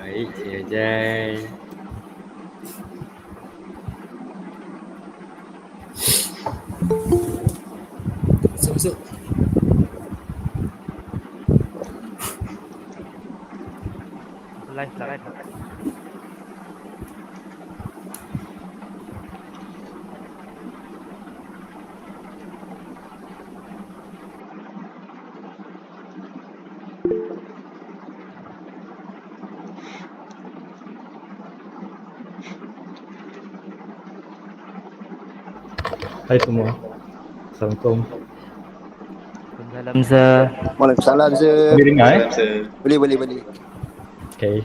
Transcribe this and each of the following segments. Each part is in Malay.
Baik, Cik Ajay. Masuk. Live lah kan. Hai semua. Assalamualaikum. Waalaikumsalam sir. Waalaikumsalam sir. Boleh dengar Boleh. Okay.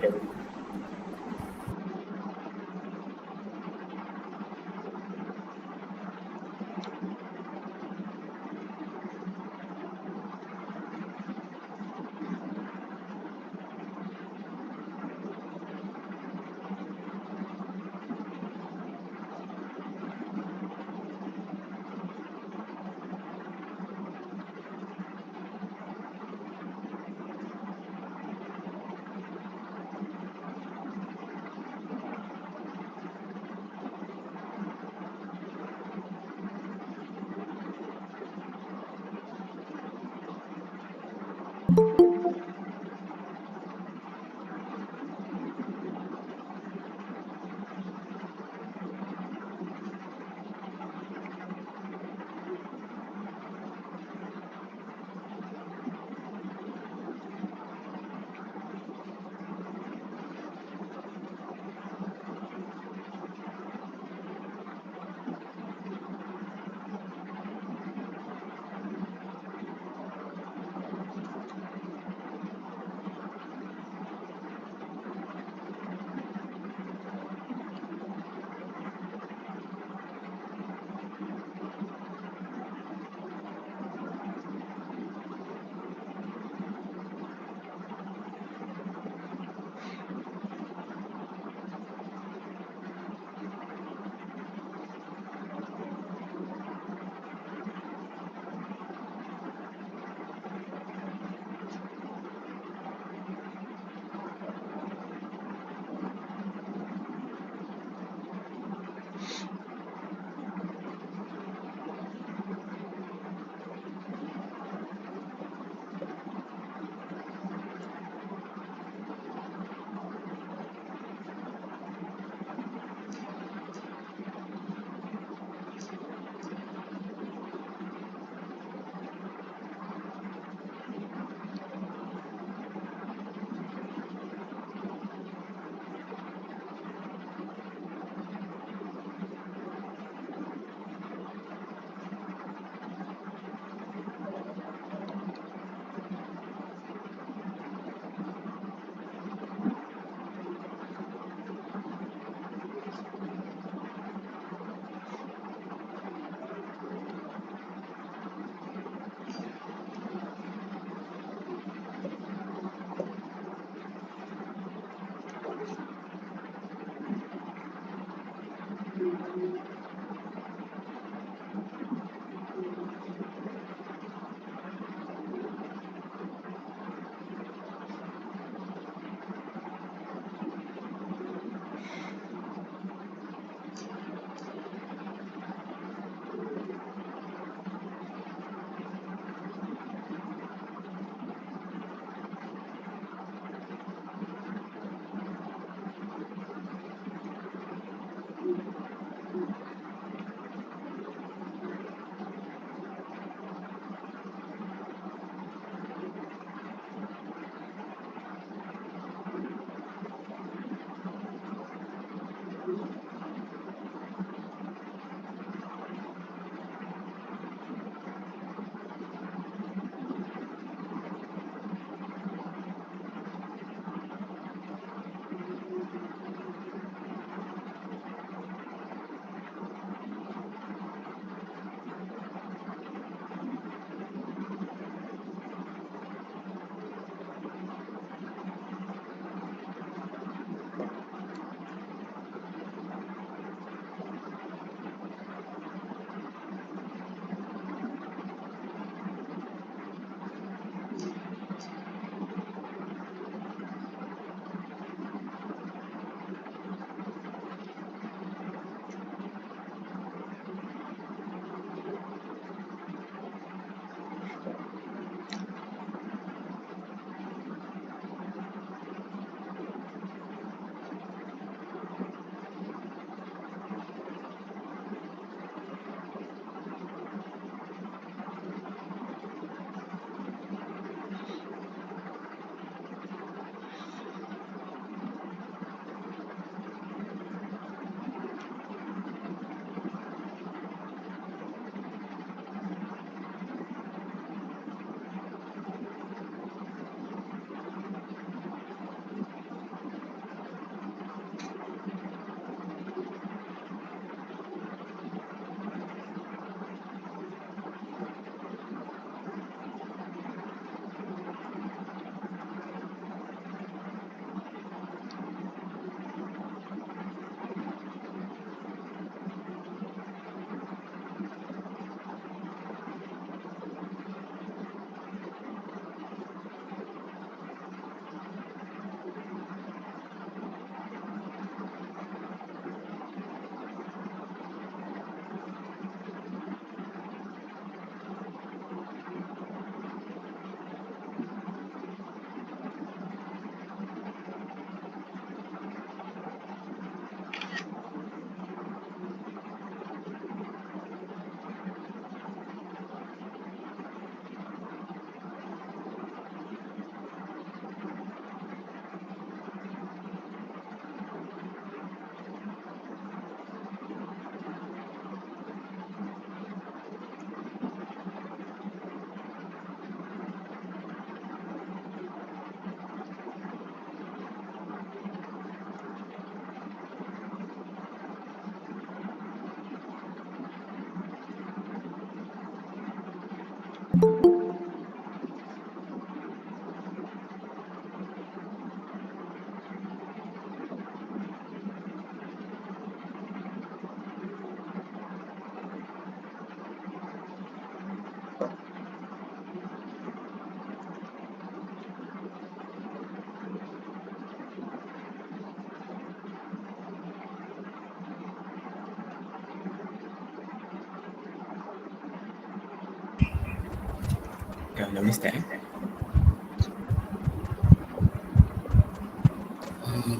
dah boleh start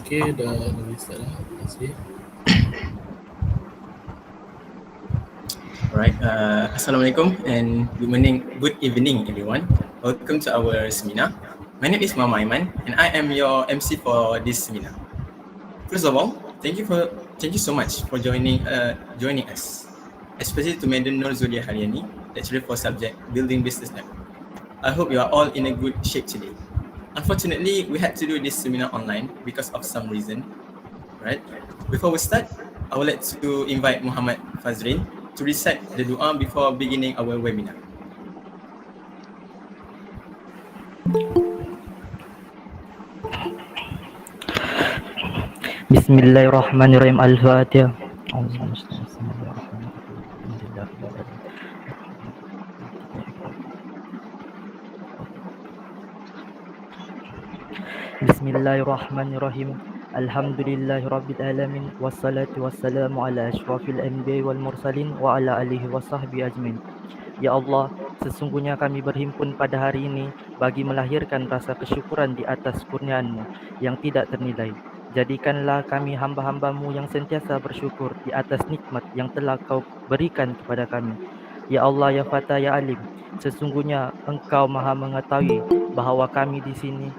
Okay, dah boleh start dah. Terima kasih. Alright, Assalamualaikum and good evening everyone. Welcome to our seminar. My name is Mama Aiman and I am your MC for this seminar. First of all, thank you so much for joining us, especially to Madam Nur Zulia Haryani, lecturer for subject Building Business Network. I hope you are all in a good shape today. Unfortunately, we had to do this seminar online because of some reason, right? Before we start, I would like to invite Muhammad Fazrin to recite the dua before beginning our webinar. Bismillahirrahmanirrahim. Al-Fatihah. Bismillahirrahmanirrahim. Alhamdulillahirabbil alamin wassalatu wassalamu ala asyrafil anbiya'i wal mursalin wa ala alihi wasahbihi ajmain. Ya Allah, sesungguhnya kami berhimpun pada hari ini bagi melahirkan rasa kesyukuran di atas kurnia-Mu yang tidak ternilai. Jadikanlah kami hamba-hamba-Mu yang sentiasa bersyukur di atas nikmat yang telah Kau berikan kepada kami. Ya Allah, Ya Fatah, Ya Alim, sesungguhnya Engkau Maha mengetahui bahawa kami di sini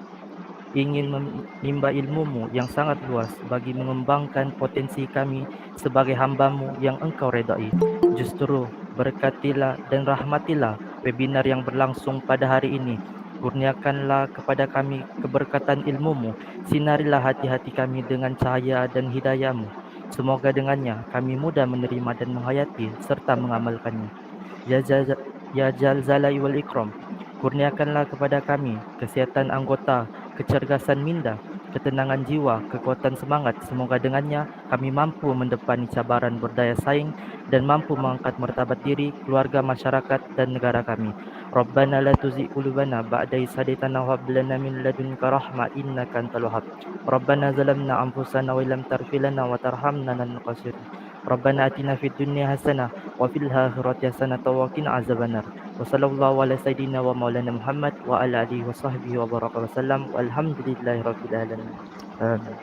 ingin menimba ilmu-Mu yang sangat luas bagi mengembangkan potensi kami sebagai hamba-Mu yang Engkau redai. Justru berkatilah dan rahmatilah webinar yang berlangsung pada hari ini. Kurniakanlah kepada kami keberkatan ilmu-Mu. Sinarilah hati-hati kami dengan cahaya dan hidayah-Mu. Semoga dengannya kami mudah menerima dan menghayati serta mengamalkannya. Ya Jal Zalai wal Ikram, kurniakanlah kepada kami kesihatan anggota, kecergasan minda, ketenangan jiwa, kekuatan semangat. Semoga dengannya kami mampu mendepani cabaran berdaya saing dan mampu mengangkat martabat diri, keluarga, masyarakat dan negara kami. Rabbana la tuzigh qulubana ba'da idh hadaytana wa hab lana min ladunka rahmah innaka antal wahhab. Rabbana zalamna anfusana wa illam taghfir lana wa tarhamna lanakunanna minal khasirin. Rabbana atina fid dunya hasanah wa fil akhirati hasanah wa qina azabannar. Wa sallallahu ala sayyidina wa maulana Muhammad wa ala alihi wa sahbihi wa baraka wa sallam walhamdulillahi rabbil alamin. Amin.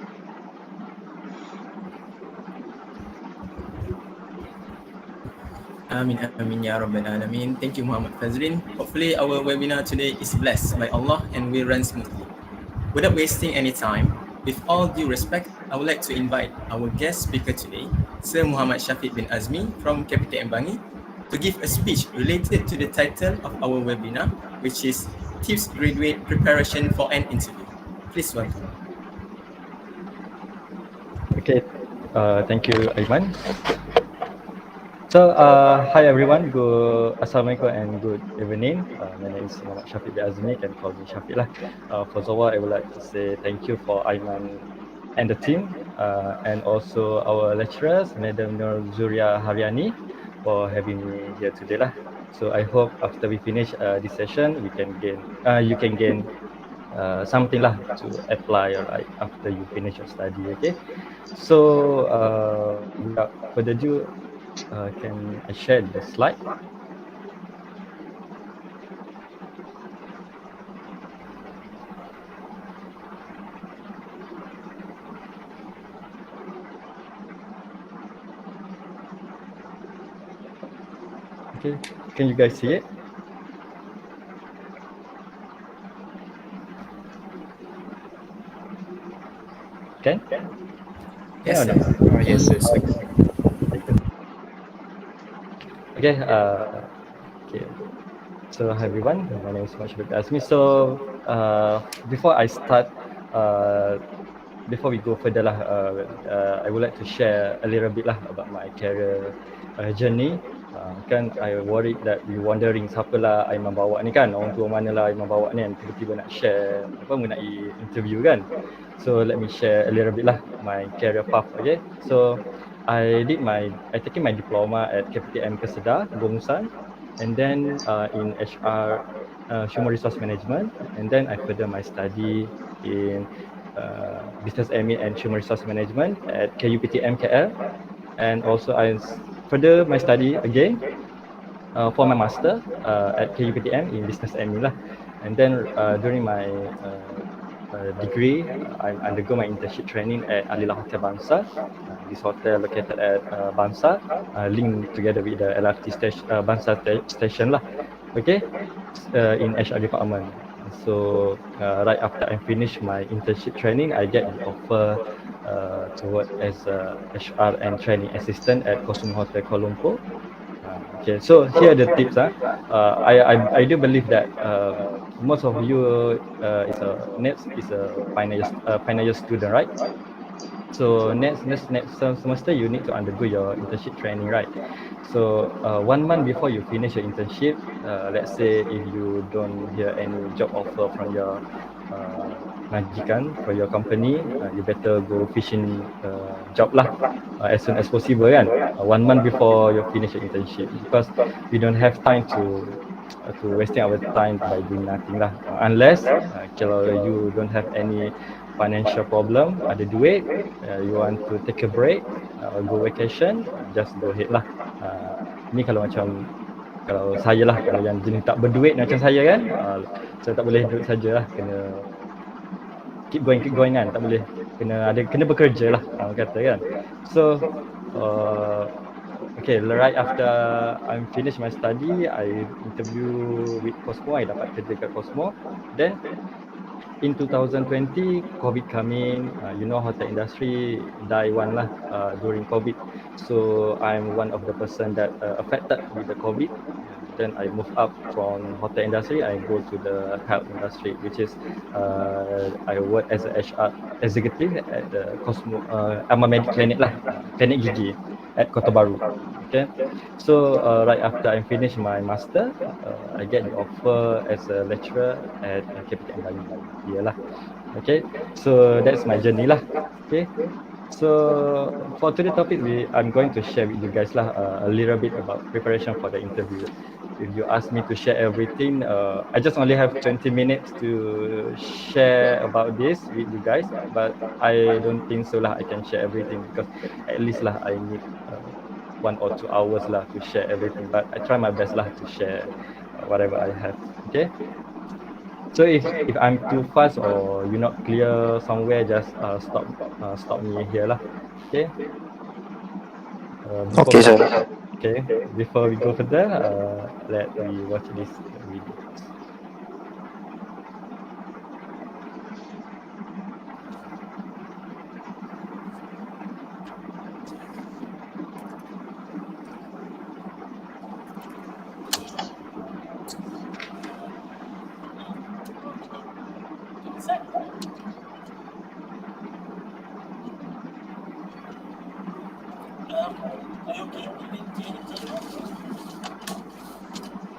Amin amin ya rabbal alamin. Thank you Muhammad Fazrin. Hopefully our webinar today is blessed by Allah and will run smoothly. Without wasting any time, with all due respect, I would like to invite our guest speaker today, Sir Muhammad Shafiq bin Azmi from KPTM Bangi, to give a speech related to the title of our webinar, which is Tips Graduate Preparation for an Interview. Please welcome. Okay, thank you, Aiman. So, hi everyone, Assalamualaikum and good evening. My name is Muhammad Shafiq bin Azmi, can call me Shafiq lah. First of all, I would like to say thank you for Aiman and the team, and also our lecturers, Madam Nur Zulia Haryani, for having me here today lah. So I hope after we finish this session, you can gain something lah to apply right after you finish your study. Okay, so without further ado, can I share the slide? Okay, can you guys see it? Can? Yes. No. Yes. Okay, okay. So hi everyone, my name is Muhammad Shafiq bin Azmi. So before I start, before we go further lah, I would like to share a little bit lah about my career journey. Kan I worried that you wondering siapa lah Aiman bawa ni kan, orang tua mana lah Aiman bawa ni kan, tiba-tiba nak share apa mengenai interview kan. So let me share a little bit lah my career path. Okay, so I taking my diploma at KPTM Kesedar, Gomusan, and then in HR, Human Resource Management, and then I further my study in Business Admin and Human Resource Management at KUPTM KL, and also I further my study again for my master at KUPTM in Business Admin lah. And then during my degree, I undergo my internship training at Alila Hotel Bangsa. This hotel located at Bangsa, linked together with the LRT station, Bangsa station lah. Okay, in HR department. So right after I finish my internship training, I get the offer to work as a HR and training assistant at Cosmo Hotel Kuala Lumpur. Okay, so here are the tips. I do believe that most of you is a final year student, right? So next semester you need to undergo your internship training, right? So 1 month before you finish your internship, let's say if you don't hear any job offer from your majikan, for your company, you better go fishing job lah as soon as possible kan. 1 month before you finish your internship, because we don't have time to wasting our time by doing nothing lah, unless kalau you don't have any financial problem, ada duit, you want to take a break, go vacation, just go ahead lah. Ni kalau macam kalau saya lah, kalau yang jenis tak berduit macam saya kan, saya tak boleh duduk saja lah, kena keep going kan, tak boleh, kena bekerja lah kata kan. So okay, right after I'm finished my study, I interview with Cosmo, I dapat kerja kat Cosmo. Then in 2020, COVID coming, hotel industry die one lah during COVID. So I'm one of the person that affected with the COVID. Then I move up from hotel industry, I go to the health industry, which is I work as a HR executive at the Cosmo Medic Clinic lah, klinik gigi at Kota Baru. Okay, so right after I finish my master, I get the offer as a lecturer at KPTM Bangi. Iyalah. Okay, so that's my journey lah. Okay, so for today's topic, I'm going to share with you guys lah a little bit about preparation for the interview. If you ask me to share everything, I just only have 20 minutes to share about this with you guys, but I don't think so lah I can share everything, because at least lah I need 1 or 2 hours lah to share everything, but I try my best lah to share whatever I have. Okay, so if I'm too fast or you're not clear somewhere, just stop me here lah. Okay, Okay, sir. Okay, before we go further, let me watch this video.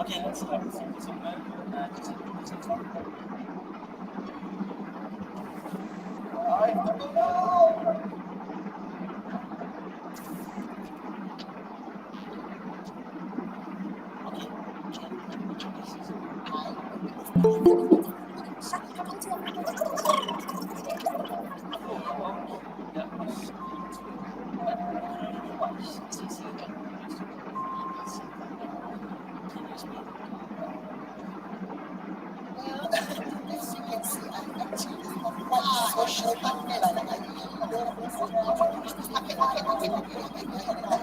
Okay, let's start with somewhere.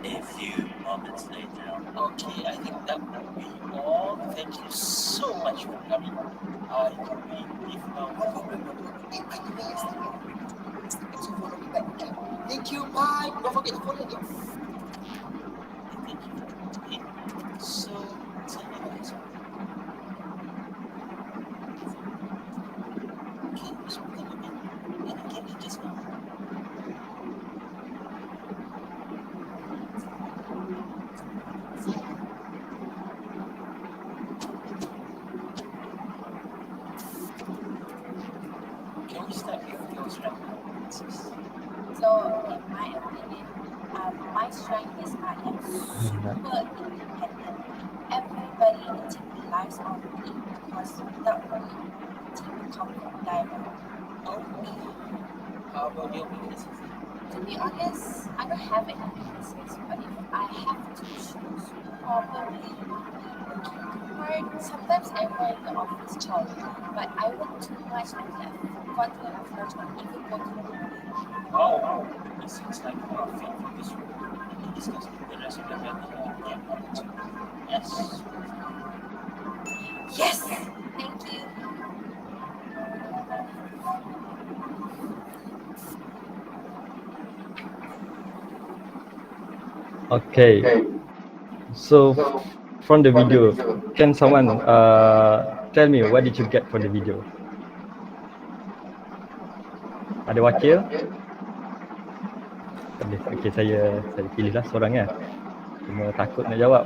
A few moments later. Okay, I think that will be all. Thank you so much for coming. I will be leave now. Thank you. Bye. Don't forget to follow me. Thank you. Okay. So, tell me guys. Okay, so we're gonna be and again just now. Can we start with your strengths? So, in my opinion, my strength is I am super independent. Everybody in the team relies on me because without me, the team will come from diver. Okay. How about your weaknesses? To be honest, I don't have any weaknesses, but if I have to choose, probably Hard. Sometimes I wear the office job, but I work too much until I forgot to flush or even go to the toilet. Wow, it seems like you are fit for this role. To discuss the rest of the battle with game number 2. Yes. Yes! Thank you. Okay. So from the video, can someone tell me what did you get from the video? Ada wakil? Tak boleh. Okay, saya pilihlah seorang ya. Semua takut nak jawab.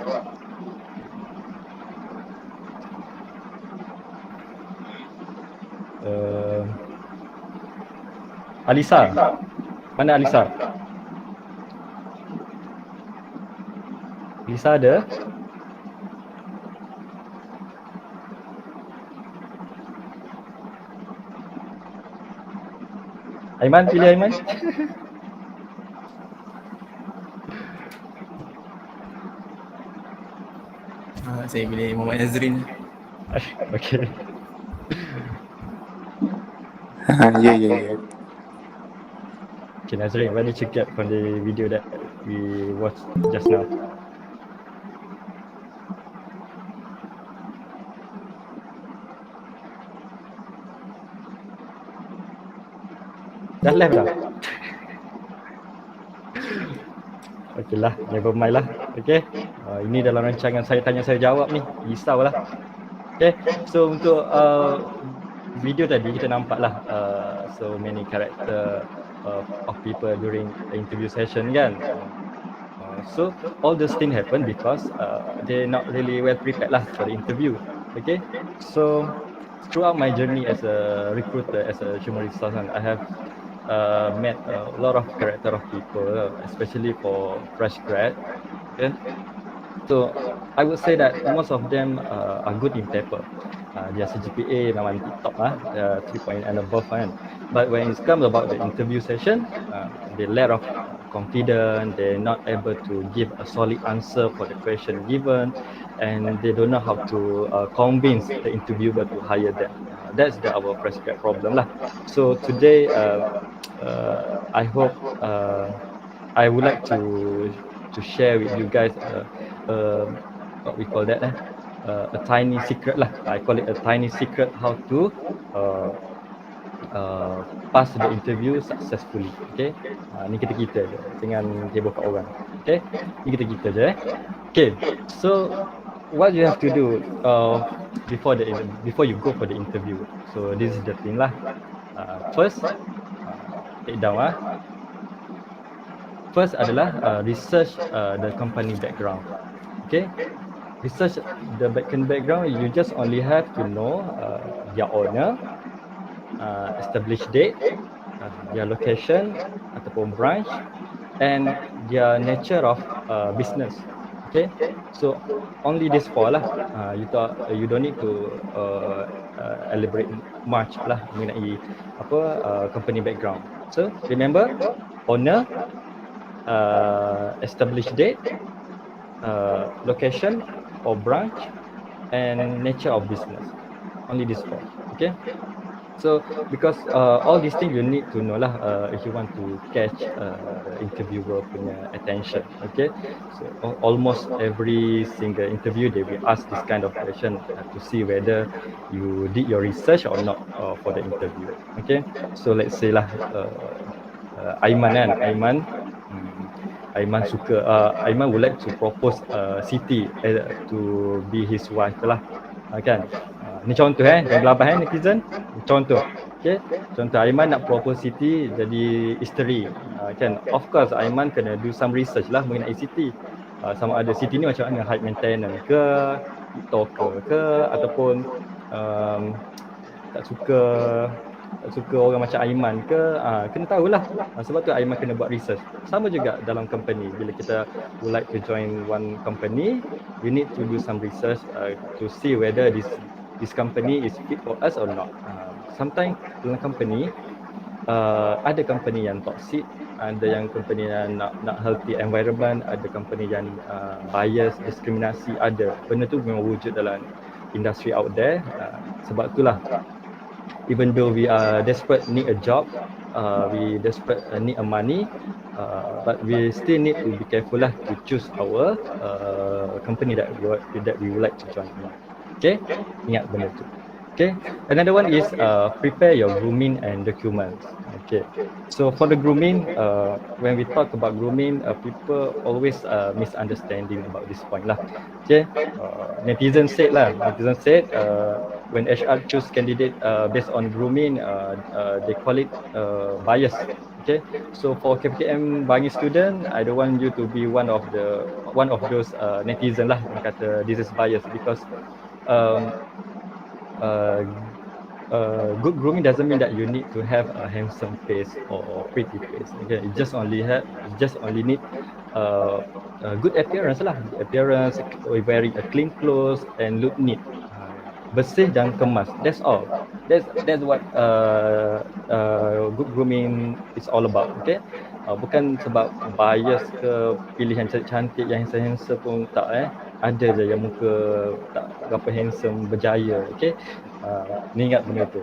Alisa. Mana Alisa? Alisa ada? Aiman, pilih Aiman. Saya pilih Muhammad Azrin. Okay. Yeah. Okay, Nazrin, what did you get from the video that we watched just now? Dah left dah? Okay lah, never mind lah. Okay, ini dalam rancangan saya tanya saya jawab ni, risau lah. Okay, so untuk video tadi kita nampak lah so many character of people during the interview session kan. So all those things happen because they're not really well prepared lah for the interview. Okay, so throughout my journey as a recruiter, as a human resource, I have met a lot of character of people, especially for fresh grad. Okay, so I would say that most of them are good in paper. Their CGPA memang tip-top lah, 3 and above kan. But when it comes about the interview session, they lack of confidence, they're not able to give a solid answer for the question given, and they don't know how to convince the interviewer to hire them. That's our fresh grad problem lah. So today, I hope I would like to share with you guys what we call that a tiny secret lah. I call it a tiny secret how to pass the interview successfully. Okay, ni kita je, jangan heboh kat orang. Okay, ni kita je. Okay, so what you have to do before you go for the interview. So this is the thing lah. First, take down First adalah research the company background. Okay, research the background. You just only have to know their owner, established date, their location ataupun branch, and their nature of business. Okay, so only this four lah. You don't need to elaborate much lah mengenai company background. So remember, owner, established date, location or branch, and nature of business. Only this four. Okay, so because all these things you need to know lah if you want to catch interviewer punya attention. Okay, so almost every single interview they will ask this kind of question to see whether you did your research or not for the interview. Okay, so let's say lah Aiman kan, Aiman suka Aiman would like to propose Siti to be his wife lah, kan. Ni contoh jangan gelabah netizen. Contoh. Okay, contoh Aiman nak propose Siti jadi isteri, kan. Of course Aiman kena do some research lah mengenai Siti. Sama ada Siti ni macam mana, high maintenance ke, TikToker ke, ataupun tak suka orang macam Aiman ke, kena tahulah. Sebab tu Aiman kena buat research. Sama juga dalam company, bila kita would like to join one company, we need to do some research to see whether this company is fit for us or not. Sometimes dalam company ada company yang toxic, ada yang company yang nak healthy environment, ada company yang bias, diskriminasi, ada. Benda tu memang wujud dalam industri out there. Sebab itulah even though we are desperate need a job, we desperate need a money, but we still need to be careful lah to choose our company that we would like to join in. Okay, ingat benda tu. Okay, another one is prepare your grooming and documents. Okay, so for the grooming, when we talk about grooming, people always misunderstanding about this point lah. Okay, netizen said when HR choose candidate based on grooming, they call it bias. Okay, so for KPTM Bangi student, I don't want you to be one of those netizen lah yang kata this is bias, because good grooming doesn't mean that you need to have a handsome face or pretty face. Okay, you just only need good appearance lah. Appearance, wearing a clean clothes and look neat. Bersih dan kemas. That's all. That's what good grooming is all about. Okay. Bukan sebab bias ke pilih yang cantik, yang handsome pun tak. Ada je yang muka tak berapa handsome berjaya. Okay. Ni ingat benda tu.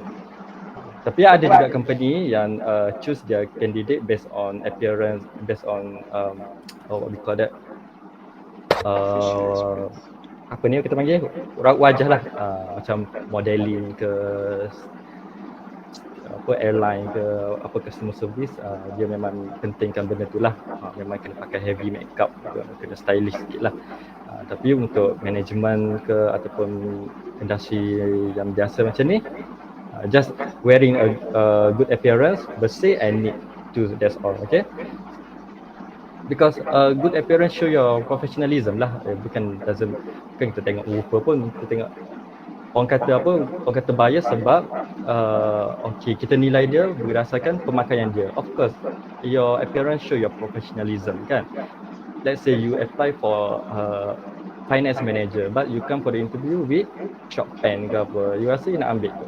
Tapi ada juga company yang choose their candidate based on appearance, based on what we call that, apa ni kita panggil, wajah lah, macam modeling ke, apa airline ke, apa customer service, dia memang pentingkan benda tu lah. Memang kena pakai heavy makeup, kena stylish sikit lah. Tapi untuk management ke ataupun industri yang biasa macam ni, just wearing a good appearance, bersih and neat, that's all. Okay, because good appearance show your professionalism lah. Bukan kita tengok rupa pun, kita tengok orang kata bias sebab okay, kita nilai dia berdasarkan pemakaian dia. Of course your appearance show your professionalism kan. Let's say you apply for finance manager, but you come for the interview with short pant ke apa, you rasa you nak ambil ke?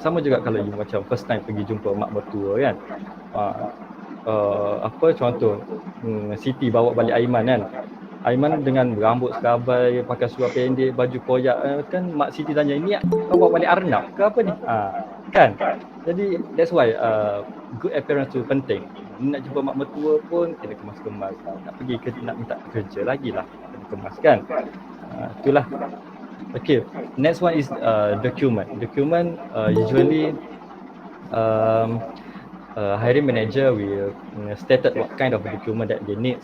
Sama juga kalau you macam first time pergi jumpa mak mertua kan, apa contoh, Siti bawa balik Aiman kan, Aiman dengan rambut serabai, pakai seluar pendek, baju koyak kan, mak Siti tanya, ni kau bawa balik Arnab ke apa ni? Kan? Jadi that's why good appearance tu penting. Nak jumpa mak mertua pun kena kemas-kemas. Nak pergi nak minta kerja lagi lah, kena kemas kan? Itulah. Okay, next one is document. Document usually hiring manager will stated what kind of document that they need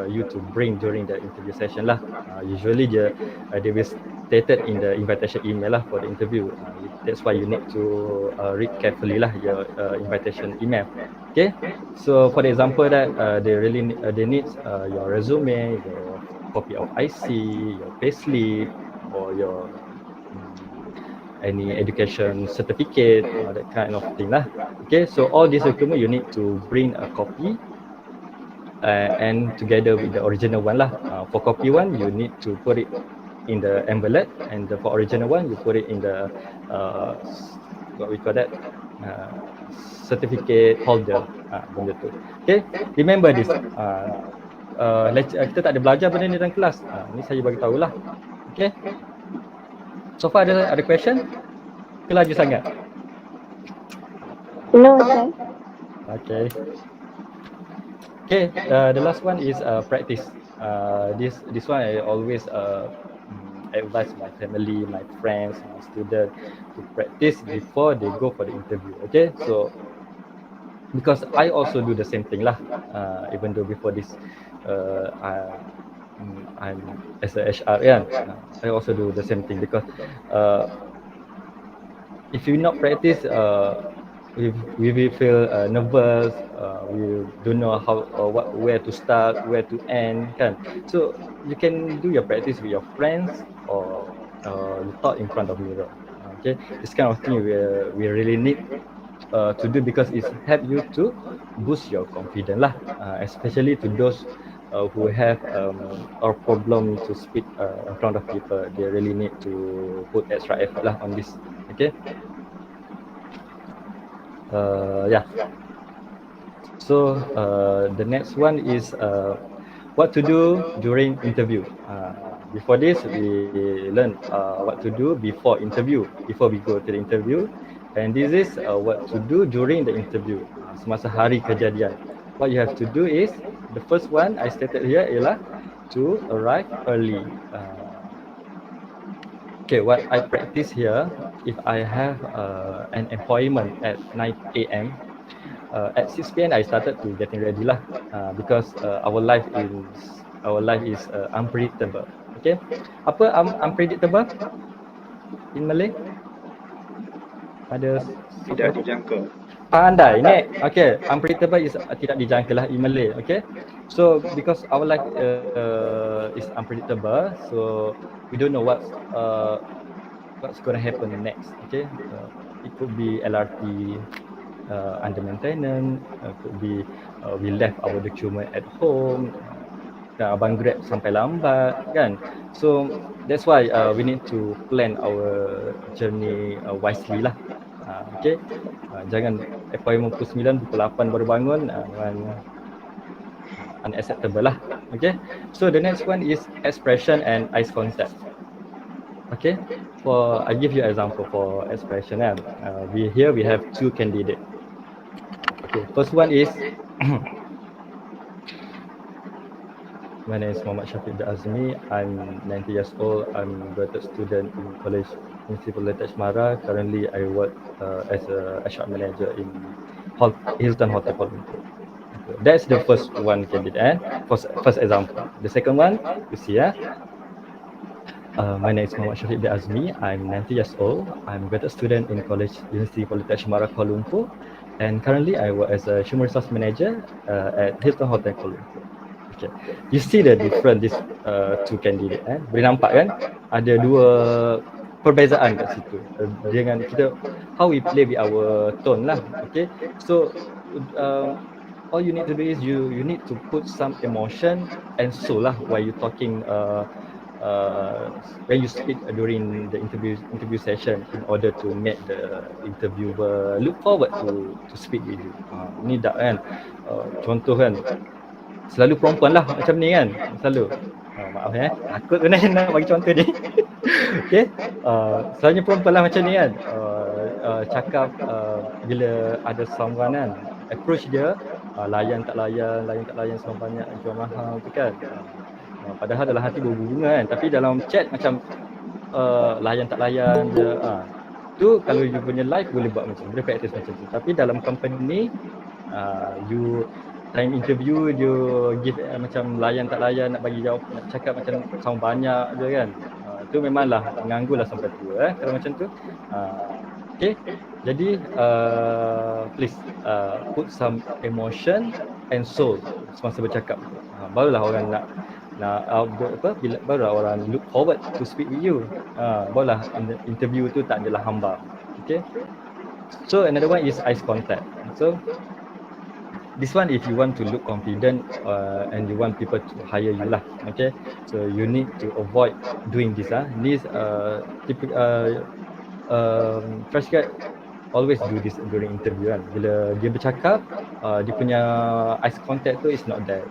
you to bring during the interview session lah. Usually they will stated in the invitation email lah for the interview. That's why you need to read carefully lah your invitation email. Okay, so for the example that they need your resume, your copy of IC, your payslip, or your any education certificate, that kind of thing lah. Okay, so all these documents you need to bring a copy and together with the original one lah. For copy one you need to put it in the envelope, and for original one you put it in the what we call that, certificate holder, benda tu. Okay, remember this. Kita tak ada belajar benda ni dalam kelas. Ni saya bagi tahulah. Okay. So far ada question? Ke laju sangat? No, sir. Okay. Okay, the last one is practice. This one I always advise my family, my friends, my students to practice before they go for the interview. Okay, so because I also do the same thing lah. Even though before this, I'm as a HR kan, I also do the same thing, because if you not practice, we will feel nervous. We don't know how where to start, where to end kan. So you can do your practice with your friends, or you talk in front of mirror. Okay, this kind of thing we really need to do, because it help you to boost your confidence lah, especially to those who have or problem to speak in front of people. They really need to put extra effort lah on this. Okay. Yeah. So the next one is what to do during interview. Before this, we learn what to do before interview, before we go to the interview. And this is what to do during the interview, semasa hari kejadian. What you have to do is, the first one I stated here ialah to arrive early. Okay, what I practice here, if I have an appointment at 9 a.m., at 6 p.m. I started to getting ready lah, because our life is unpredictable. Okay, apa unpredictable in Malay? Ada Tidak dijangka. pandai ni. Okay, unpredictable is tidak dijangka lah in Malay. Okay, so because our life is unpredictable, so we don't know what's gonna happen next. Okay, it could be LRT under maintenance, could be we left our document at home, dan abang Grab sampai lambat kan. So that's why we need to plan our journey wisely lah. Okay, jangan appointment pukul 9, pukul 8 baru bangun, memang unacceptable lah. Okay, so the next one is expression and eye contact. Okay, I give you example for expression. We have two candidates. Okay, first one is my name is Muhammad Syafiq bin Azmi. I'm 90 years old. I'm a graduate student in KOLEJ POLY-TECH MARA. Currently, I work as a HR manager in Hilton Hotel Kuala Lumpur. Okay. That's the first one candidate. First example. The second one, you see, my name is Muhammad Syafiq bin Azmi. I'm 90 years old. I'm a graduate student in KOLEJ POLY-TECH MARA Kuala Lumpur. And currently, I work as a human resource manager at Hilton Hotel Kuala Lumpur. Okay. You see the difference these two candidate. Boleh nampak kan? Ada dua perbezaan kat situ. Dengan kita, how we play with our tone lah. Okay. So all you need to do is you need to put some emotion and soul lah while you talking. When you speak during the interview session, in order to make the interviewer look forward to speak with you. Ni tak kan? Contoh kan, selalu perempuan lah macam ni kan, selalu. Maaf takut sebenarnya nak bagi contoh ni. Okay, selalunya perempuan lah macam ni kan, cakap bila ada someone kan, approach dia, layan tak layan sama banyak, jual mahal tu kan. Padahal dalam hati berbunga kan, tapi dalam chat macam layan tak layan je. Tu kalau you punya live boleh buat macam, boleh practice macam tu. Tapi dalam company ni, you time interview you give macam layan tak layan, nak bagi jawab, nak cakap macam sama banyak je kan. Tu memanglah mengganggu lah sampai tua kalau macam tu. Okay, jadi please put some emotion and soul semasa bercakap. Barulah orang nak barulah orang look forward to speak with you. Barulah interview tu tak adalah hamba. Okay, so another one is eye contact. So this one, if you want to look confident and you want people to hire you lah, okay, so you need to avoid doing this. This typical fresh grad always do this during interview kan. Bila dia bercakap, dia punya eye contact tu is not there.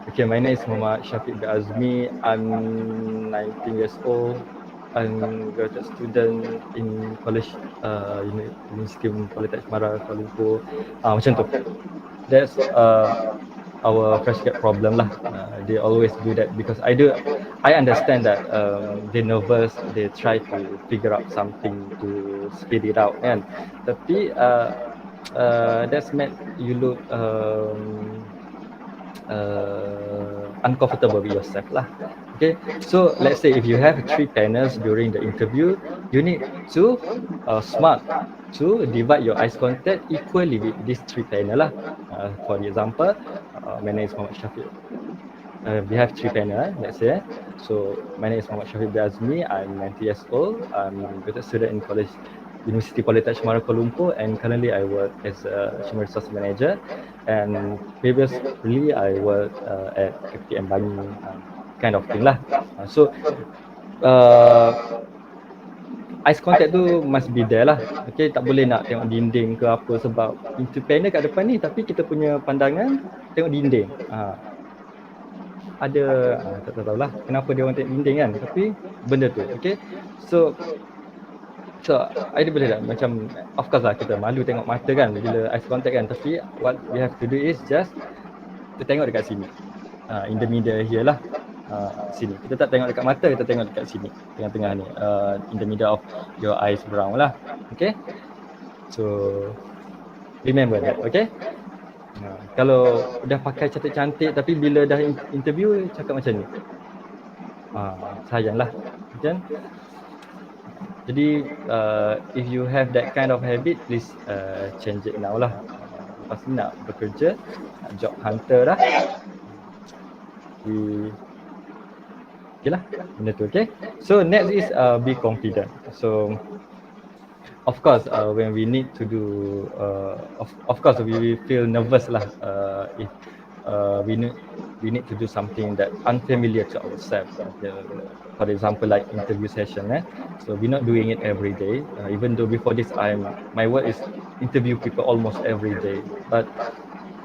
Okay, my name is Muhammad Syafiq bin Azmi. I'm 19 years old. I'm a graduate student in college, University Poly-Tech Mara Kuala Lumpur. Macam tu. That's our fresh grad problem lah. They always do that because I understand that they nervous, they try to figure out something to speed it out kan. Tapi that's made you look uncomfortable with yourself lah. Okay, so let's say if you have 3 panels during the interview, you need to smart to divide your eye contact equally with these 3 panel lah. For example, my name is Muhammad Syafiq. We have 3 panel, let's say. So my name is Muhammad Syafiq bin Azmi. I'm 90 years old. I'm a graduate student in college, University Poly-Tech Mara Kuala Lumpur, and currently I work as a human resource manager. And previously I worked at KOLEJ Bangi, kind of thing lah. So I Eye contact tu must be there lah. Okay, tak boleh nak tengok dinding ke apa sebab pintu panel kat depan ni tapi kita punya pandangan tengok dinding. Ada tak tahulah kenapa dia orang tengok dinding kan, tapi benda tu. Okay, so I boleh tak macam, of course lah kita malu tengok mata kan bila eye contact kan, tapi what we have to do is just kita tengok dekat sini, in the middle here lah, sini. Kita tak tengok dekat mata, kita tengok dekat sini, tengah-tengah ni, in the middle of your eyes brown lah. Okay, so remember that. Okay, kalau dah pakai cantik-cantik tapi bila dah interview cakap macam ni, sayanglah kan. Jadi if you have that kind of habit, please change it now lah. Lepas ni nak bekerja, nak job hunter dah. Okay lah, benda tu. Okay, so next is be confident. So of course when we need to do of course we feel nervous lah if we need to do something that unfamiliar to ourselves. For example, like interview session. So we're not doing it every day. Even though before this, my work is interview people almost every day. But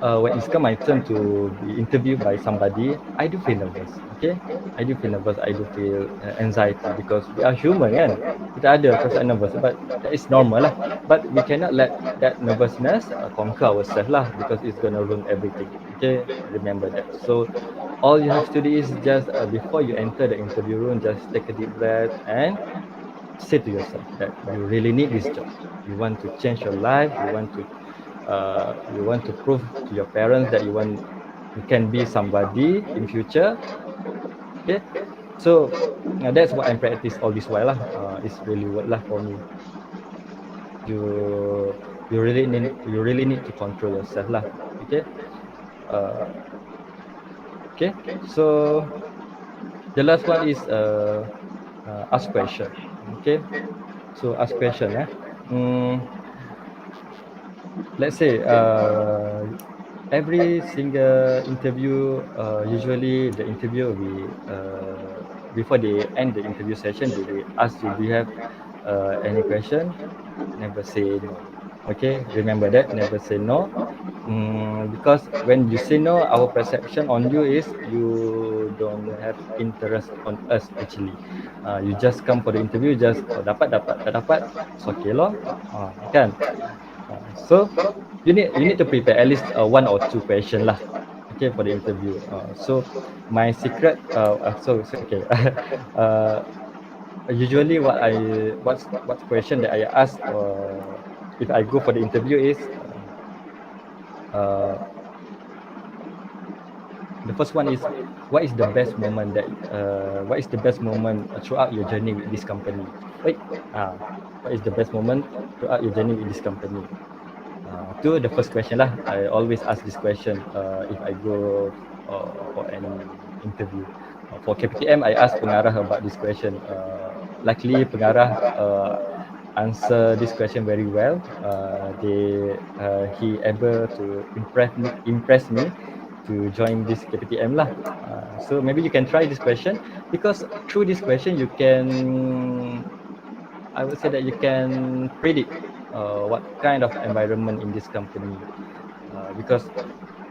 when it's come my turn to be interviewed by somebody, I do feel nervous. Okay, I do feel nervous. I do feel anxiety because we are human kan. Kita ada perasaan nervous, but that is normal lah. But we cannot let that nervousness conquer ourselves lah, because it's gonna ruin everything. Okay, remember that. So all you have to do is just before you enter the interview room, just take a deep breath and say to yourself that you really need this job. You want to change your life. You want to prove to your parents that you can be somebody in future. Okay, so that's what I practice all this while lah. It's really work lah for me. You really need to control yourself lah. Okay. Okay, so the last one is ask question. Okay, so ask question. Let's say every single interview, usually the interview will be before they end the interview session, they will ask you, do you have any question? Never say no. Okay, remember that, never say no. Because when you say no, our perception on you is you don't have interest on us actually. You just come for the interview, just dapat, tak dapat, it's okay loh. Kan? So you need to prepare at least 1 or 2 question lah. Okay, for the interview. So my secret, okay. Usually what's question that I ask if I go for the interview is the first one is what is the best moment throughout your journey with this company? What is the best moment throughout your journey with this company? To the first question lah. I always ask this question if I go for any interview. For KPTM, I ask pengarah about this question. Luckily, pengarah answer this question very well. He able to impress me to join this KPTM lah. So maybe you can try this question, because through this question I would say that you can predict what kind of environment in this company. Because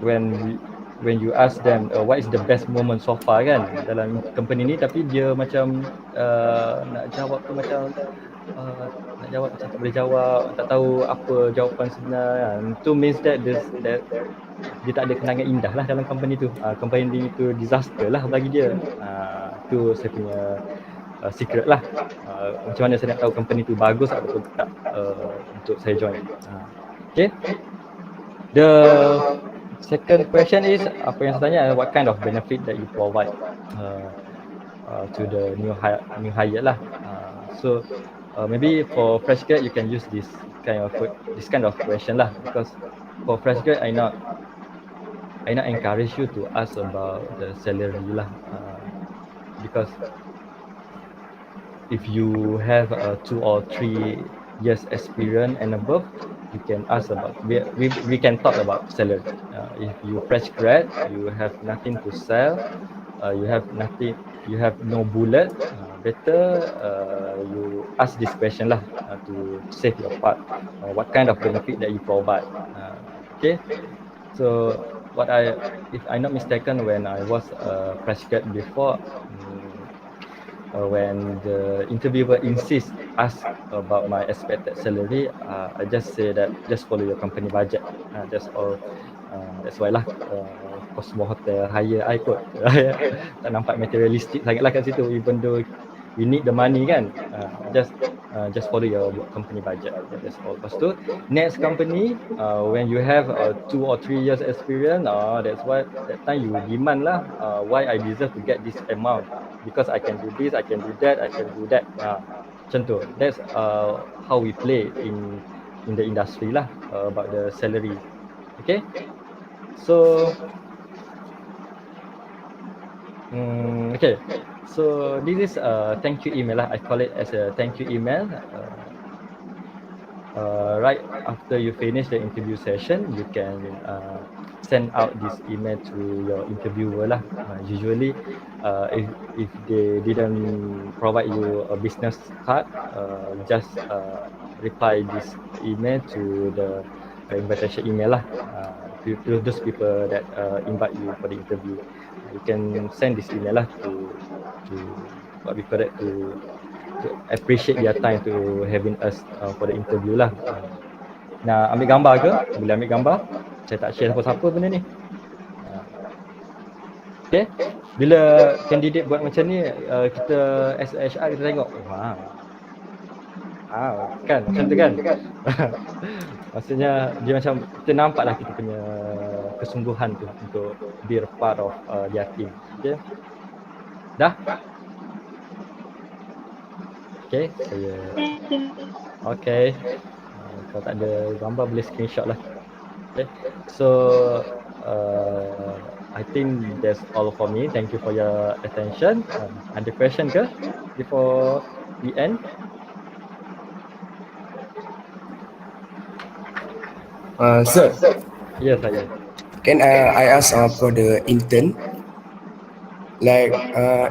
when you ask them what is the best moment so far kan dalam company ni, tapi dia macam nak jawab tu macam nak jawab macam tak boleh jawab, tak tahu apa jawapan sebenar kan. Itu means that dia tak ada kenangan indah lah dalam company tu. Company tu disaster lah bagi dia. Tu saya punya secret lah. Macam mana saya nak tahu company tu bagus ataupun tak untuk saya join. Okay. The second question is, apa yang saya tanya, what kind of benefit that you provide to the new hire lah. So maybe for fresh grad you can use this kind of question lah, because for fresh grad I not encourage you to ask about the salary lah, because if you have 2 or 3 years experience and above, you can ask about, we can talk about salary. If you fresh grad, you have nothing to sell, you have no bullet, better you ask this question lah to save your part. What kind of benefit that you provide? Okay, so if I'm not mistaken, when I was a fresh grad before, when the interviewer insists ask about my expected salary, I just say that just follow your company budget. That's all. That's why lah Cosmo Hotel hire I kot. Tak nampak materialistic sangat lah kat situ, even though we need the money kan. Just follow your company budget. That's all. Lepas tu next company, when you have 2 or 3 years experience, that's why that time you demand lah, why I deserve to get this amount, because I can do this, I can do that, I can do that. Macam tu. That's how we play in the industry lah, about the salary. Okay, so okay, so this is a thank you email lah. I call it as a thank you email. Right after you finish the interview session, you can send out this email to your interviewer lah. Usually, if they didn't provide you a business card, just reply this email to the invitation email lah. To those people that invite you for the interview, you can send this email lah to what we call it, to appreciate their time to having us for the interview lah. Nak ambil gambar ke? Boleh ambil gambar. Saya tak share siapa-siapa benda ni. Okay, bila candidate buat macam ni, kita as HR kita tengok, kan macam tu kan. Maksudnya dia macam kita nampak lah kita punya kesungguhan tu untuk be a part of their team. Okay, dah? Okay, saya okay. Kalau tak ada gambar boleh screenshot lah. Okay, so I think that's all for me. Thank you for your attention. Ada question ke before we end? Sir. Yes, saya. Can I ask for the intern? Like,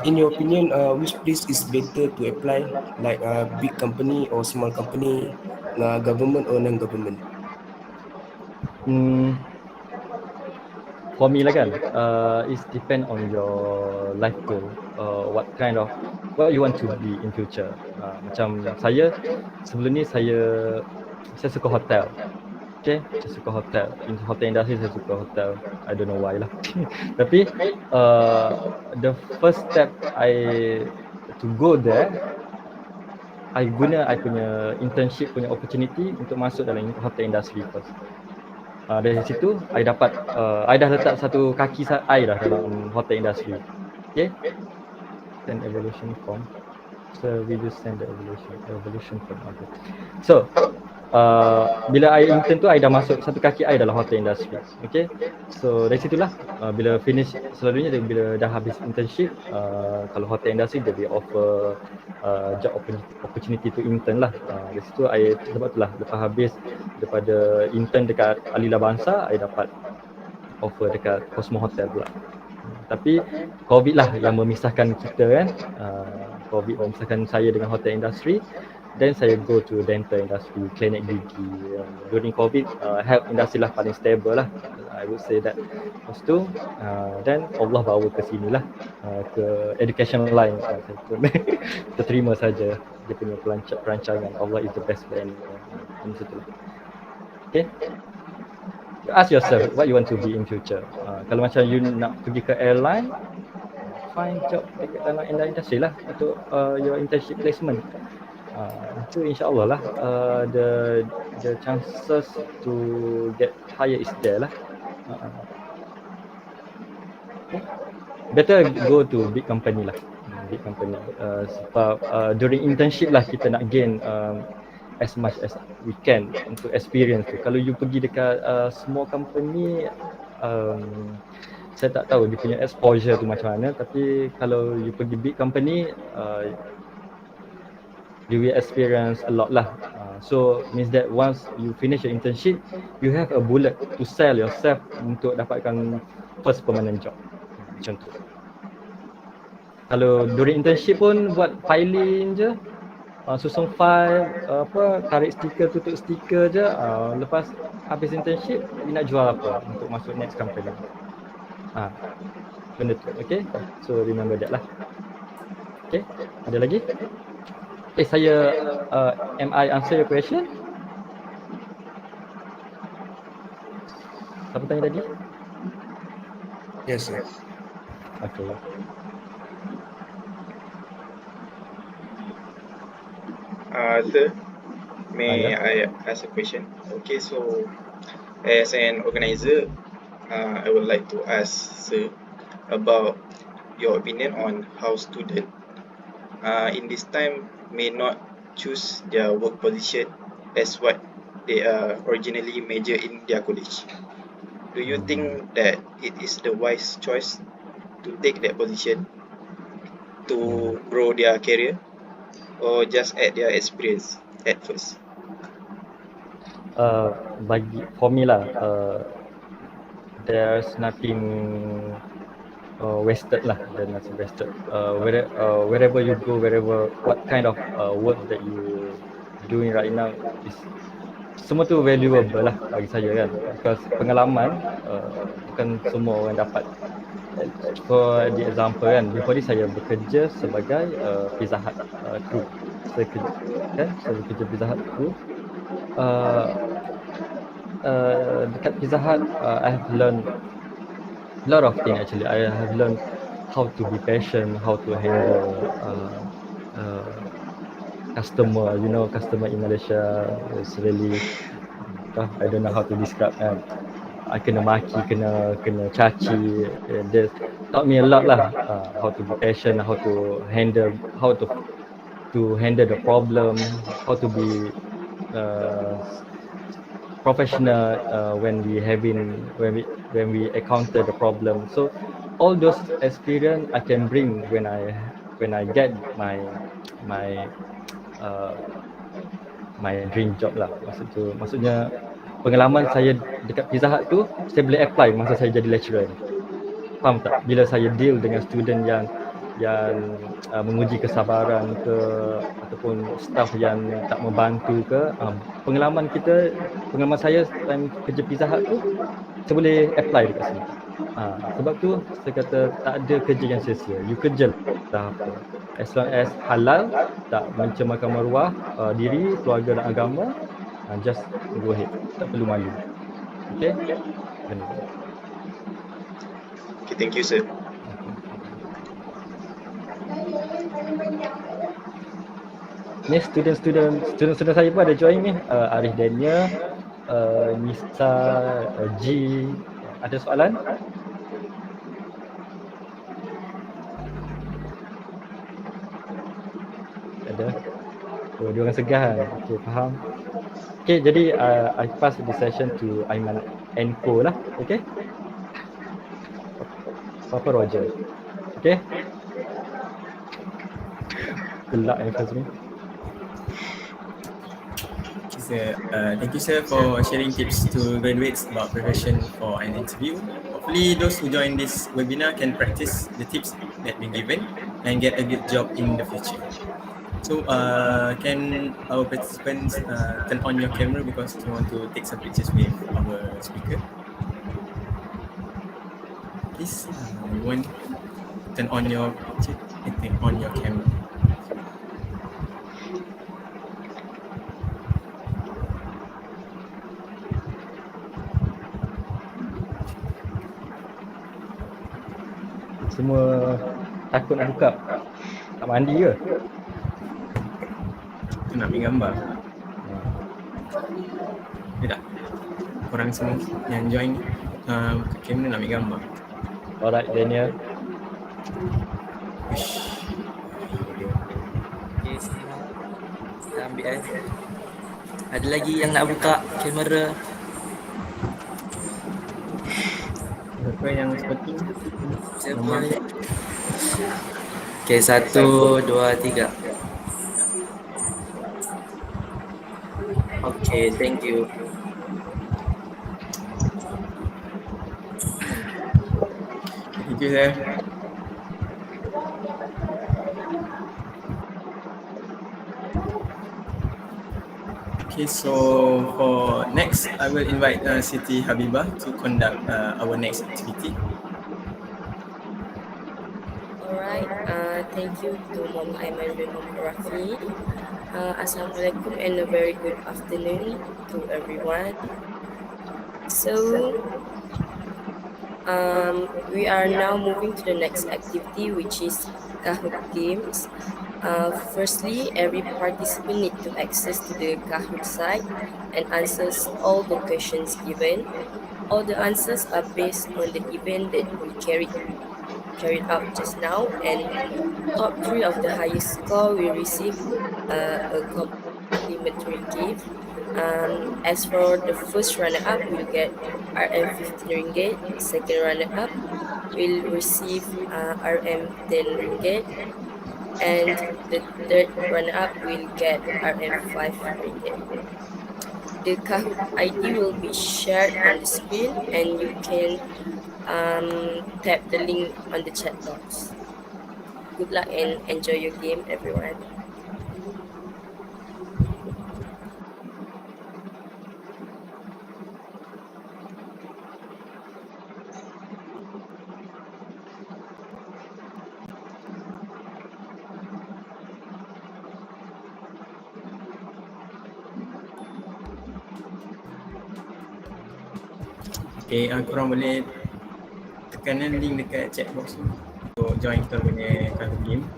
in your opinion, which place is better to apply? Like a big company or small company, government or non-government? For me lah kan, it depend on your life goal. What you want to be in future. Macam saya, sebelum ni saya suka hotel. Okay, saya suka hotel. In hotel industry saya suka hotel. I don't know why lah. Tapi the first step to go there, I guna I punya internship punya opportunity untuk masuk dalam hotel industry first. Dari situ I dapat I dah letak satu kaki I dah dalam hotel industry. Okay, send evaluation form. So we just send the evaluation form. Okay. So bila I intern tu I dah masuk satu kaki I dalam hotel industry. Okay, so dari situlah bila finish, selalunya bila dah habis internship, kalau hotel industry dia offer job opportunity to intern lah. Dari situ I sebab itulah lepas habis daripada intern dekat Alila Bangsa, I dapat offer dekat Cosmo Hotel pula. Tapi COVID lah yang memisahkan kita kan. COVID memisahkan saya dengan hotel industry. Then saya go to dental industry, klinik gigi. During COVID, health industry lah paling stable lah, I would say that. Lepas tu, then Allah bawa ke sini lah, ke education line. Kita terima saja dia punya perancangan. Allah is the best plan. Macam tu lah. Okay, ask yourself what you want to be in future. Kalau macam you nak pergi ke airline, find job dekat dalam industry lah untuk your internship placement. Itu insyaAllah lah the chances to get higher is there lah. Better go to big company lah, big company. Sebab during internship lah kita nak gain as much as we can untuk experience tu. Kalau you pergi dekat small company, saya tak tahu dia punya exposure tu macam mana. Tapi kalau you pergi big company, you will experience a lot lah. So means that once you finish your internship, you have a bullet to sell yourself untuk dapatkan first permanent job. Macam tu. Kalau during internship pun buat filing je, susun file, tarik stiker, tutup stiker je. Lepas habis internship, you nak jual apa untuk masuk next company. Benda tu. Okay, so remember that lah. Okay, ada lagi? Saya am I answer your question? Siapa tanya tadi? Yes, sir. Okay. Sir, may Yeah. I ask a question? Okay, so as an organizer, I would like to ask sir about your opinion on how students in this time may not choose their work position as what they are originally major in their college. Do you think that it is the wise choice to take that position to grow their career, or just add their experience at first? For me lah, there's nothing wasted lah. There's nothing wasted. Wherever you go, what kind of work that you doing right now is semua tu valuable lah bagi saya kan. Because pengalaman bukan semua orang dapat. For the example kan, before this saya bekerja sebagai Pizza Hut crew. Saya bekerja Pizza Hut crew. Dekat Pizza Hut, I have learned a lot of things actually. I have learned how to be patient, how to handle customer. You know, customer in Malaysia is really, I don't know how to describe. I kena maki, kena caci. They taught me a lot lah. How to be patient, how to handle the problem, how to be professional when we encounter the problem. So all those experience I can bring when I get my dream job lah. Maksudnya pengalaman saya dekat Pizza Hut tu saya boleh apply masa saya jadi lecturer. Faham tak? Bila saya deal dengan student yang menguji kesabaran ke, ataupun staff yang tak membantu ke, pengalaman saya time kerja Pizza Hut tu saya boleh apply dekat sini. Sebab tu saya kata tak ada kerja yang sia-sia. You kerja lah apa. As long as halal, tak mencemarkan maruah diri, keluarga dan agama, just go ahead. Tak perlu malu. Okay? Okay, thank you, sir. Ni student saya pun ada join ni. Arif Daniel, Nisa, G. Ada soalan? Ada. Dia orang segar. Okay, faham. Okay, jadi I pass the session to Aiman and Co lah. Okay. Papa Roger. Okay. Gelak Fazmi. Sir, thank you, sir, for sharing tips to graduates about preparation for an interview. Hopefully, those who join this webinar can practice the tips that been given and get a good job in the future. So, can our participants turn on your camera because we want to take some pictures with our speaker? Please, everyone, turn on your picture and turn on your camera. Semua takut nak buka. Tak mandi ke? Tu nak ambil gambar. Tak? Korang semua yang join buka kamera nak ambil gambar. Alright, Daniel. Uish. Okay, kita ambil Ada lagi yang nak buka kamera? Siapa yang seperti Siapa? Okay, 1, 2, 3. Okay, thank you. Thank you, sir. Okay, so for next, I will invite Siti Habibah to conduct our next activity. Alright, thank you to Mama Aiman bin Mama Rafi. Assalamualaikum and a very good afternoon to everyone. So, we are now moving to the next activity, which is Kahoot Games. Firstly, every participant need to access to the Kahoot site and answers all the questions given. All the answers are based on the event that we carried out just now, and top three of the highest score will receive a complimentary gift. As for the first runner-up, will get RM 15 ringgit. Second runner-up will receive RM 10 ringgit, and the third runner-up will get RM 5 ringgit. The Kahoot ID will be shared on the screen, and you can tap the link on the chat box. Good luck and enjoy your game, everyone. Okay, korang boleh tekan link dekat chat box tu untuk join kita punya Kahoot game.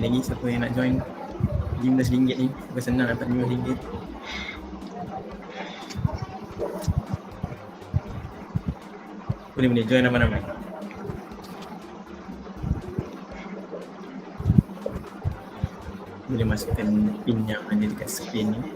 Lagi siapa yang nak join RM15 ni, bukan senang dapat RM15. Boleh join nama-nama. Boleh masukkan pin yang ada dekat screen ni.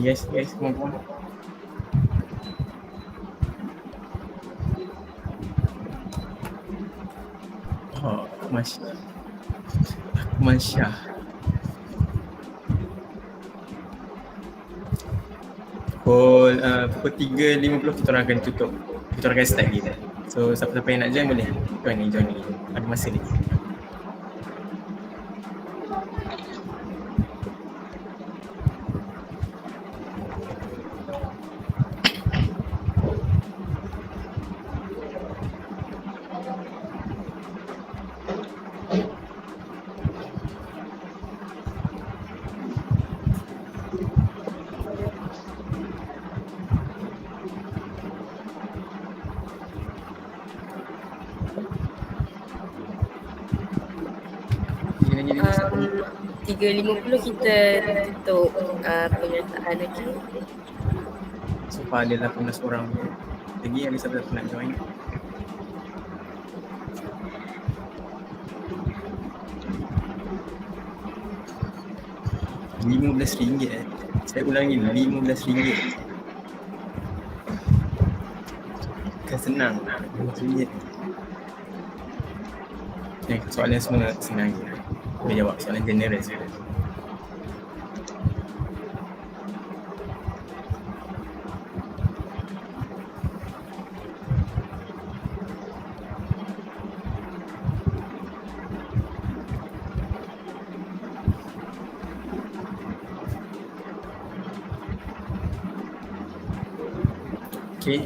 Guys, come on. Oh, Masya. Pukul 3.50 kita orang akan tutup. Kita orang akan start game. So siapa-siapa yang nak join boleh join ni. Ada masa ni. Jam 3.50 kita tutup penyertaan lagi. So far ada 18 orang. Lagi ada siapa-siapa nak join? RM15. Saya ulangi, RM15. Bukan senang. RM15. Soalan semua senang je. Boleh jawab soalan general je. Okay.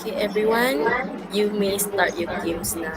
Okay, everyone, you may start your games now.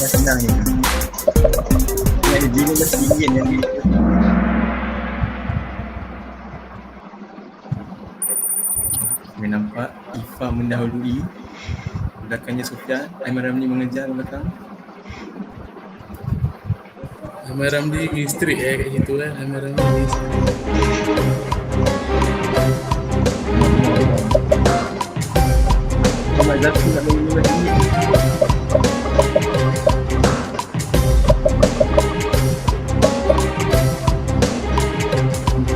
Senang ni. Yang RM15 yang ni. Boleh nampak Ifa mendahului. Belakangnya Sofia. Aiman Ramli mengejar belakang. Aiman Ramli strict kat situ kan. Aiman Ramli strict. Ahmad Zafi nak bagi RM15.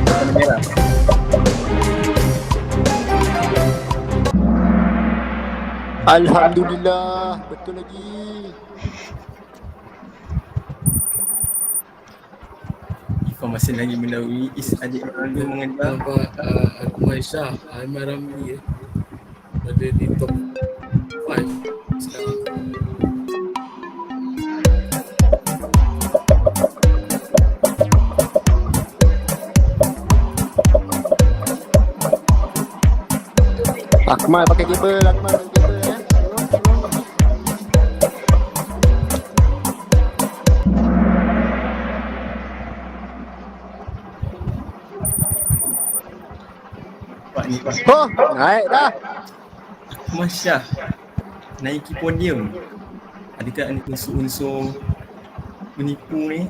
Warna merah. Alhamdulillah, betul lagi. Ifa masih lagi mendahului. Is adik Ronaldo mengejar. Nampak aku Aisyah, Aiman Ramli pada di top 5 sekarang. Akmal pakai kabel, Akmal pakai kabel ya. Pak ni Pak. Oh, naik dah. Masya naiki podium. Adakah ada unsur-unsur menipu ni?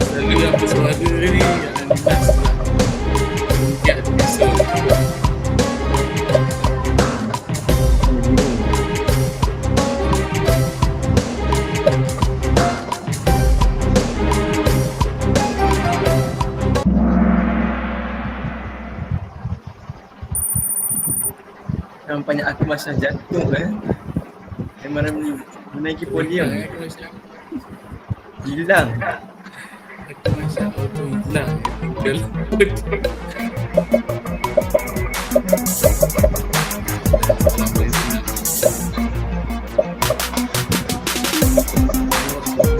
Selalu yang bersuara ni yang last lah. Mungkin ada biasa. Nampaknya aku Masya jatuh Aiman Ramli menaiki podium. Hilang. Aku Masya auto hilang. Tinggal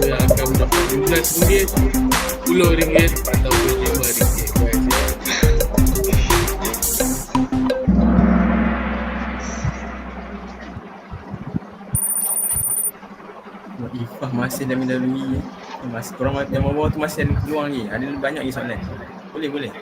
yang akan mendapat RM15, RM10 atau RM5 guys. Ifah masih dah mendahului. Masih korang yang bawah tu masih ada peluang lagi. Ada banyak lagi soalan. Boleh.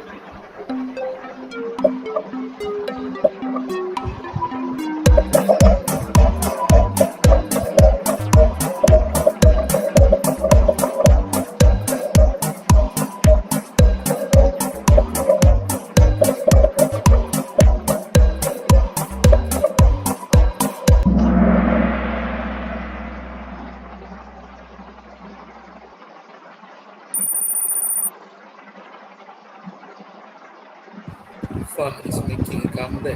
Ifah is making a comeback.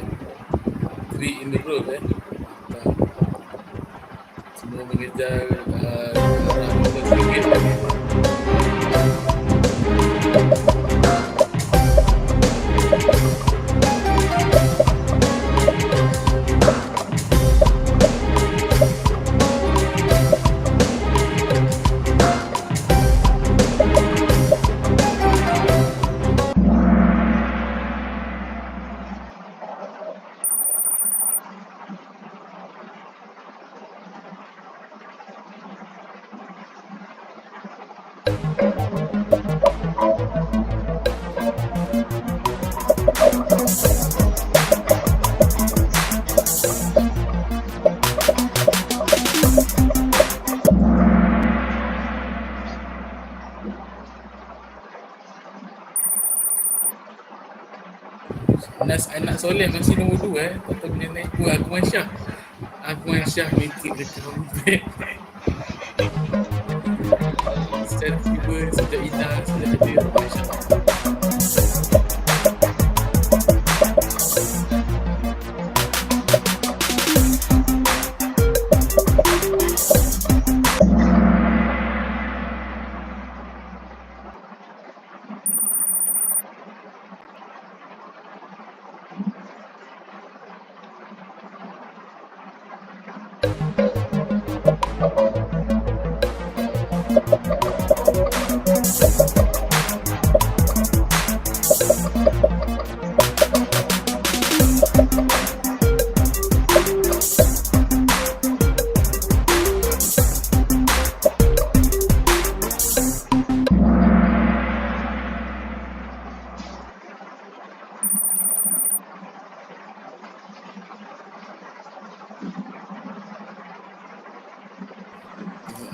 3 in a row Mantap. Semua mengejar arah RM15 tadi. Nas anak soleh masih nombor 2 tak tahu boleh naik. Agman Syah make it the comeback. Secara tiba sejak Ina sudah ada Agman Syah.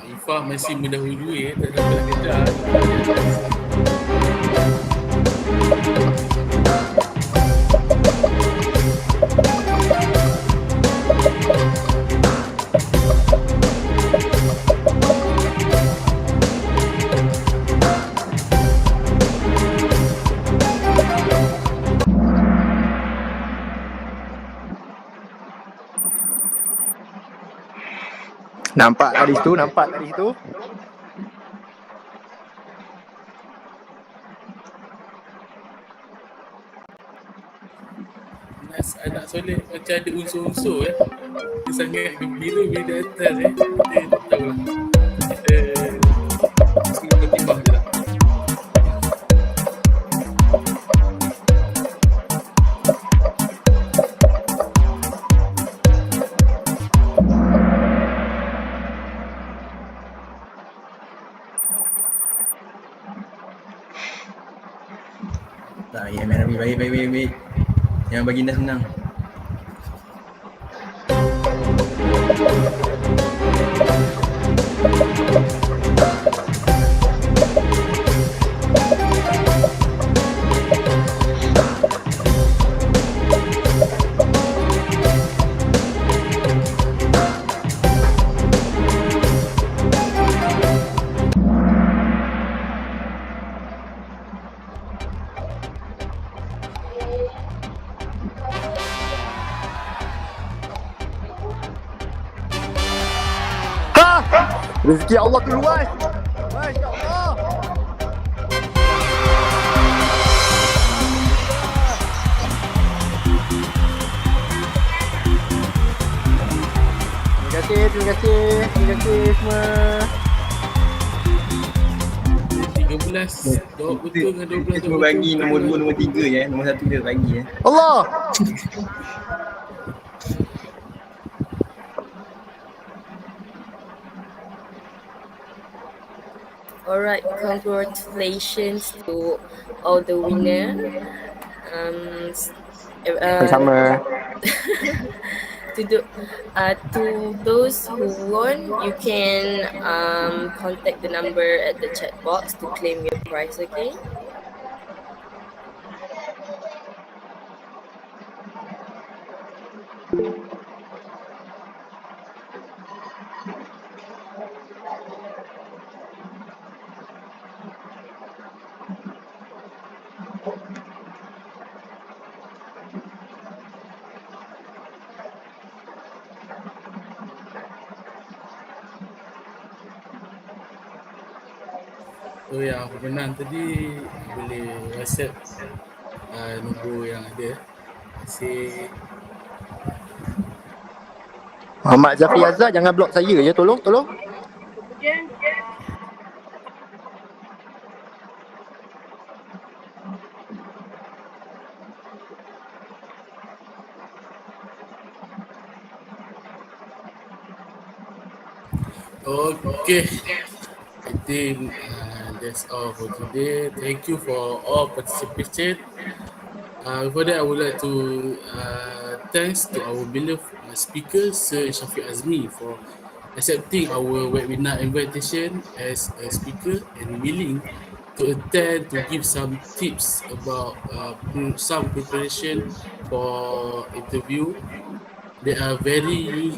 Ifah masih mendahului tak sampai kejar. Nampak dari situ. Nas anak soleh macam ada unsur-unsur Dia sangat gembira bila di atas Kita tak tahulah. Kita mesti bertimbang je lah. Tak, ya Merabi, baik. Jangan bagi Nas menang. Rezeki Allah tu luas. Masya Allah. Terima kasih semua. 13 betul dengan 12 Kita cuma bagi nombor 2, nombor 3 ya. Nombor 1 kita bagi ya. Allah. Alright, congratulations to all the winner. Sama. To those who won, you can contact the number at the chat box to claim your prize. Okay. So yang pemenang tadi boleh WhatsApp nombor yang ada. Terima kasih. Muhammad Zafri Azhar, jangan blok saya ya, tolong. Okay, I think that's all for today. Thank you for all participation. Before that, I would like to thanks to our beloved speaker, Sir Shafiq Azmi, for accepting our webinar invitation as a speaker and willing to attend to give some tips about some preparation for interview. They are very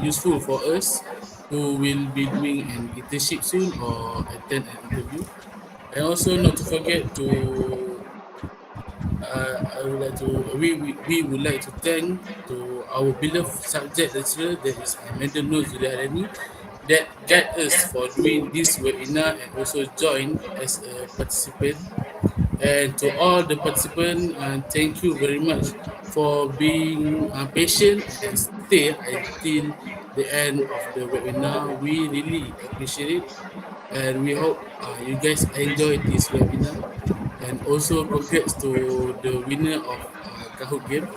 useful for us who will be doing an internship soon or attend an interview. And also not to forget to I would like to we would like to thank to our beloved subject lecturer, that is Madam Nur Zuliarani, that guide us for doing this webinar and also join as a participant. And to all the participants, thank you very much for being patient and stay until the end of the webinar. We really appreciate it, and we hope you guys enjoy this webinar. And also congrats to the winner of Kahoot game.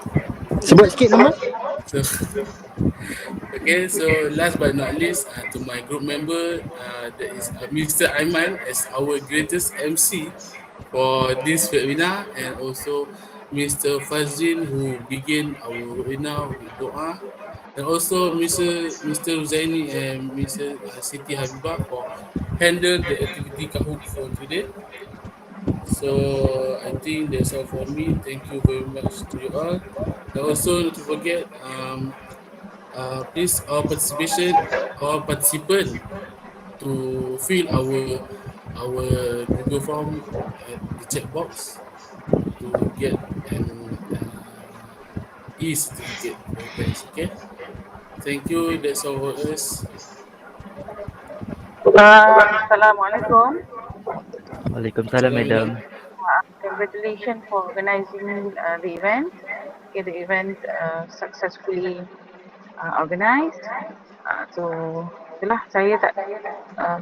Sebut sikit nama. So, okay, so last but not least, to my group member, that is Mr. Aiman as our greatest MC for this webinar, and also Mr. Fazil who begin our webinar with doa, and also Mr. Ruzaini and Mr. Siti Habibah for handle the activity Kahoot for today. So I think that's all for me. Thank you very much to you all. And also not to forget, please all participant to fill our Google form at the chat box to get an e-certificate for you guys. Okay. Thank you. That's all for us. Assalamualaikum. Waalaikumsalam, Madam. Congratulations for organizing the event. Okay, the event successfully organized. So, itulah saya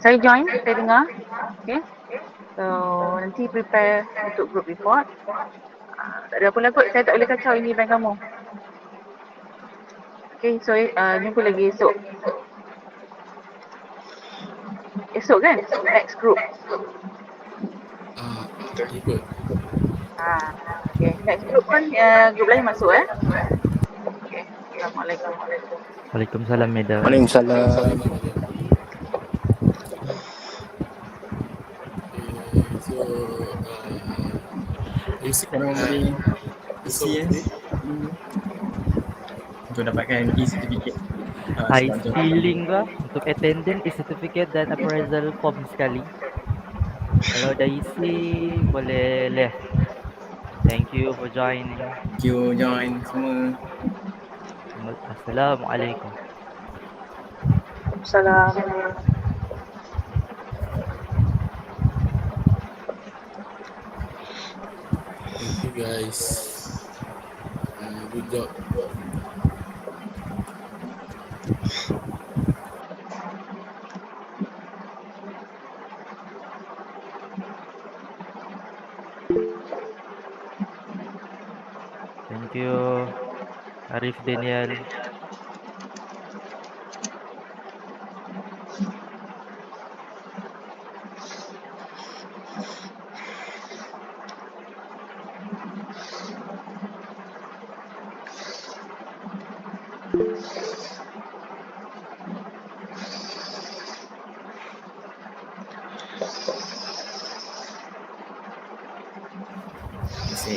saya join, saya dengar. Okay. So, nanti prepare untuk group report. Tak ada apa lah kot, saya tak boleh kacau ini event kamu. Okay, so jumpa lagi esok. Esok kan? Next group. Ikut. Okay, next group kan group lain masuk Okay, Assalamualaikum. Waalaikumsalam, Madam. Waalaikumsalam. So, Sekarang boleh isi untuk dapatkan e-certificate. IC link lah untuk attendance, e-certificate dan appraisal form sekali. Kalau dah isi, boleh left. Thank you for joining. Thank you join semua. Assalamualaikum. Salam. Thank you guys. Good job. Thank you, Arif Daniel.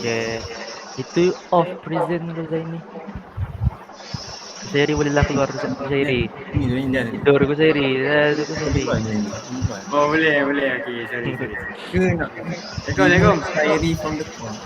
Okay. Itu off prison Ruzaini. Zairi bolehlah keluar Zairi. Tidur ke Zairi? Tidur Zairi. Oh boleh. Okay, sorry. Assalamualaikum. Zairi from the phone.